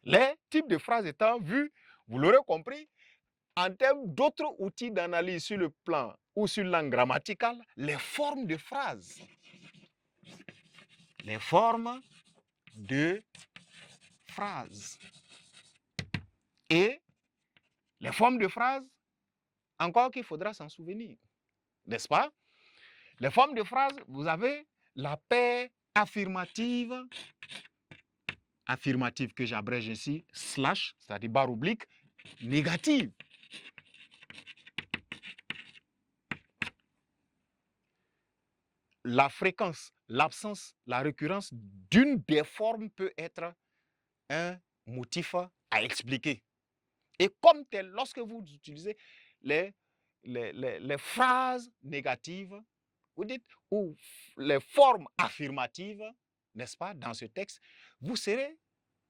Les types de phrases étant vus, vous l'aurez compris, en termes d'autres outils d'analyse sur le plan ou sur le plan grammatical, les formes de phrases. Les formes de phrases. Et les formes de phrases, encore qu'il faudra s'en souvenir, n'est-ce pas? Les formes de phrases, vous avez la paire affirmative, que j'abrège ici, slash, c'est-à-dire barre oblique, négative. La fréquence, l'absence, la récurrence d'une des formes peut être un motif à expliquer. Et comme tel, lorsque vous utilisez les phrases négatives, vous dites, ou les formes affirmatives, n'est-ce pas, dans ce texte, vous serez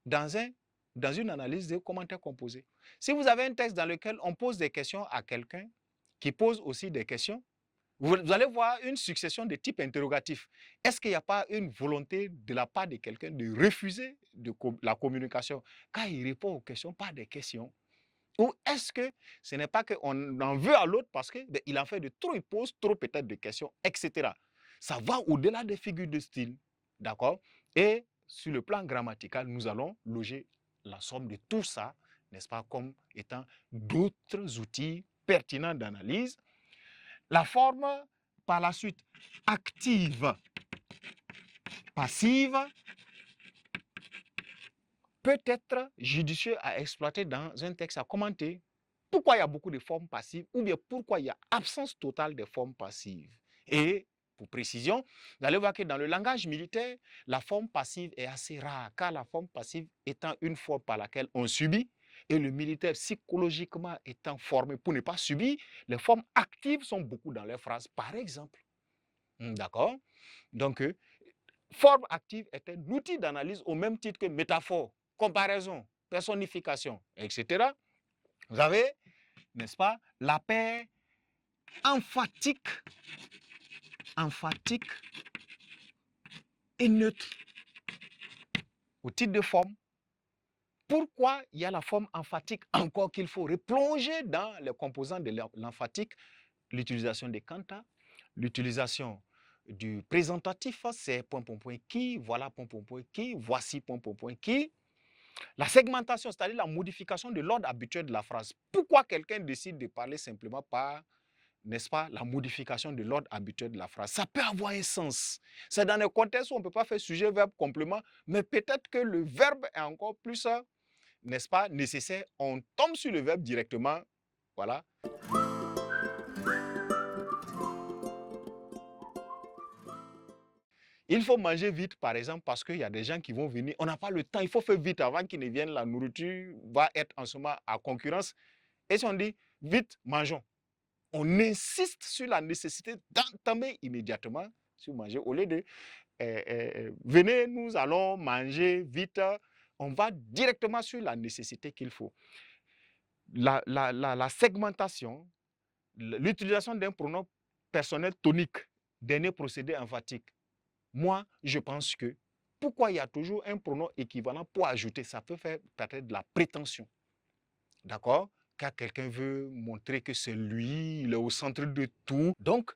dans une analyse de commentaires composés. Si vous avez un texte dans lequel on pose des questions à quelqu'un qui pose aussi des questions, vous allez voir une succession de types interrogatifs. Est-ce qu'il n'y a pas une volonté de la part de quelqu'un de refuser la communication quand il répond aux questions par des questions? Ou est-ce que ce n'est pas qu'on en veut à l'autre parce qu'il en fait de trop, il pose trop peut-être de questions, etc. Ça va au-delà des figures de style, d'accord? Et sur le plan grammatical, nous allons loger la somme de tout ça, n'est-ce pas, comme étant d'autres outils pertinents d'analyse. La forme, par la suite, active, passive, peut être judicieux à exploiter dans un texte à commenter. Pourquoi il y a beaucoup de formes passives ou bien pourquoi il y a absence totale de formes passives. Et pour précision, vous allez voir que dans le langage militaire, la forme passive est assez rare, car la forme passive étant une forme par laquelle on subit, et le militaire psychologiquement étant formé pour ne pas subir, les formes actives sont beaucoup dans les phrases, par exemple. D'accord? Donc, forme active est un outil d'analyse au même titre que métaphore, comparaison, personnification, etc. Vous avez, n'est-ce pas, la paire emphatique et neutre au titre de forme. Pourquoi il y a la forme emphatique encore qu'il faut replonger dans les composants de l'emphatique? L'utilisation des canta, l'utilisation du présentatif, c'est point, point, point, qui, voilà, point, point, point, qui, voici, point, point, point, qui. La segmentation, c'est-à-dire la modification de l'ordre habituel de la phrase. Pourquoi quelqu'un décide de parler simplement par, n'est-ce pas, la modification de l'ordre habituel de la phrase? Ça peut avoir un sens. C'est dans le contexte où on ne peut pas faire sujet, verbe, complément, mais peut-être que le verbe est encore plus, n'est-ce pas, nécessaire. On tombe sur le verbe directement. Voilà. Il faut manger vite, par exemple, parce qu'il y a des gens qui vont venir. On n'a pas le temps. Il faut faire vite avant qu'ils ne viennent. La nourriture va être en ce moment à concurrence. Et si on dit vite, mangeons, on insiste sur la nécessité d'entamer immédiatement sur manger. Au lieu de venez, nous allons manger vite, on va directement sur la nécessité qu'il faut. La segmentation, l'utilisation d'un pronom personnel tonique, dernier procédé emphatique. Moi, je pense que pourquoi il y a toujours un pronom équivalent pour ajouter, ça peut faire peut-être de la prétention. D'accord? Car quelqu'un veut montrer que c'est lui, il est au centre de tout. Donc,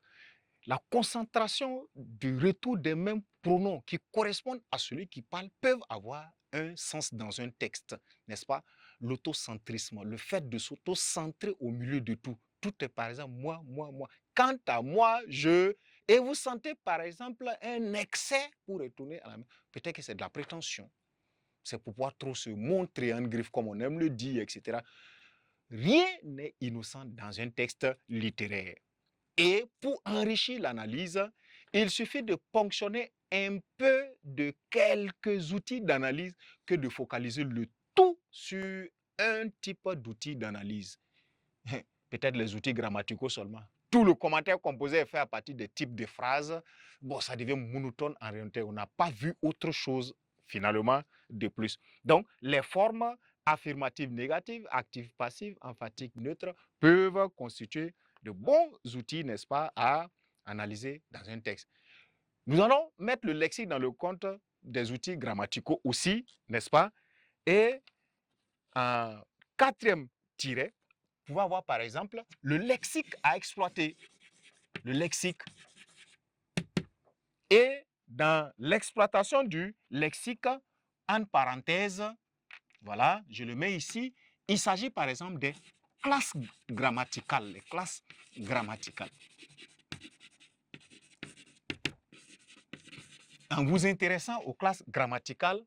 la concentration du retour des mêmes pronoms qui correspondent à celui qui parle peuvent avoir un sens dans un texte, n'est-ce pas? L'autocentrisme, le fait de s'auto-centrer au milieu de tout. Tout est par exemple moi, moi, moi. Quant à moi, je... Et vous sentez par exemple un excès pour retourner à la main. Peut-être que c'est de la prétention. C'est pour pouvoir trop se montrer en griffe comme on aime le dire, etc. Rien n'est innocent dans un texte littéraire. Et pour enrichir l'analyse, il suffit de ponctionner un peu de quelques outils d'analyse que de focaliser le tout sur un type d'outil d'analyse. Peut-être les outils grammaticaux seulement. Tout le commentaire composé est fait à partir des types de phrases. Bon, ça devient monotone en réalité. On n'a pas vu autre chose finalement de plus. Donc, les formes affirmatives négatives, actives passives, emphatiques neutres peuvent constituer de bons outils, n'est-ce pas, à analyser dans un texte. Nous allons mettre le lexique dans le compte des outils grammaticaux aussi, n'est-ce pas? Et en quatrième tiret, vous pouvez avoir par exemple le lexique à exploiter. Le lexique. Et dans l'exploitation du lexique, en parenthèse, voilà, je le mets ici, il s'agit par exemple des classes grammaticales. Les classes grammaticales. En vous intéressant aux classes grammaticales,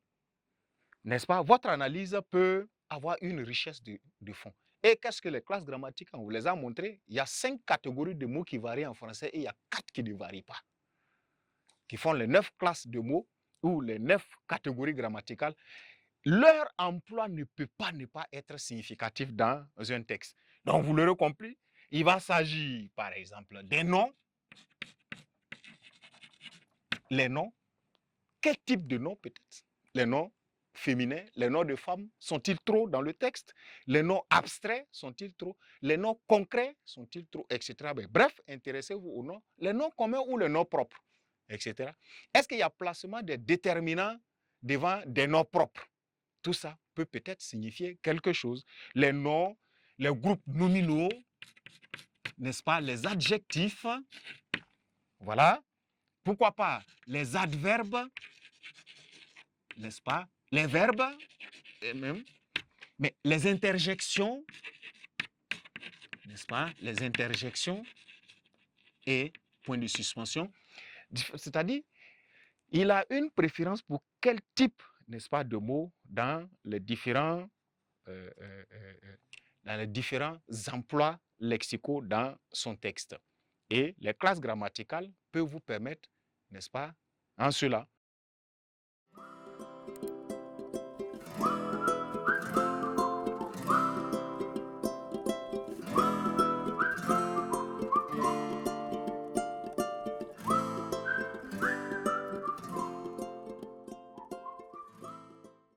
n'est-ce pas, votre analyse peut avoir une richesse de fond. Et qu'est-ce que les classes grammaticales? On vous les a montrées. Il y a 5 catégories de mots qui varient en français et il y a 4 qui ne varient pas. Qui font les 9 classes de mots ou les 9 catégories grammaticales. Leur emploi ne peut pas ne pas être significatif dans un texte. Donc, vous l'aurez compris, il va s'agir, par exemple, des noms. Les noms. Quel type de nom peut-être? Les noms féminins, les noms de femmes, sont-ils trop dans le texte? Les noms abstraits, sont-ils trop? Les noms concrets, sont-ils trop? Etc. Bref, intéressez-vous aux noms, les noms communs ou les noms propres, etc. Est-ce qu'il y a placement des déterminants devant des noms propres? Tout ça peut peut-être signifier quelque chose. Les noms, les groupes nominaux, n'est-ce pas? Les adjectifs, voilà. Pourquoi pas les adverbes, n'est-ce pas? Les verbes, et même. Mais les interjections, n'est-ce pas? Les interjections et point de suspension. C'est-à-dire, il a une préférence pour quel type, n'est-ce pas, de mots dans les différents emplois lexicaux dans son texte. Et les classes grammaticales peuvent vous permettre, n'est-ce pas, en cela.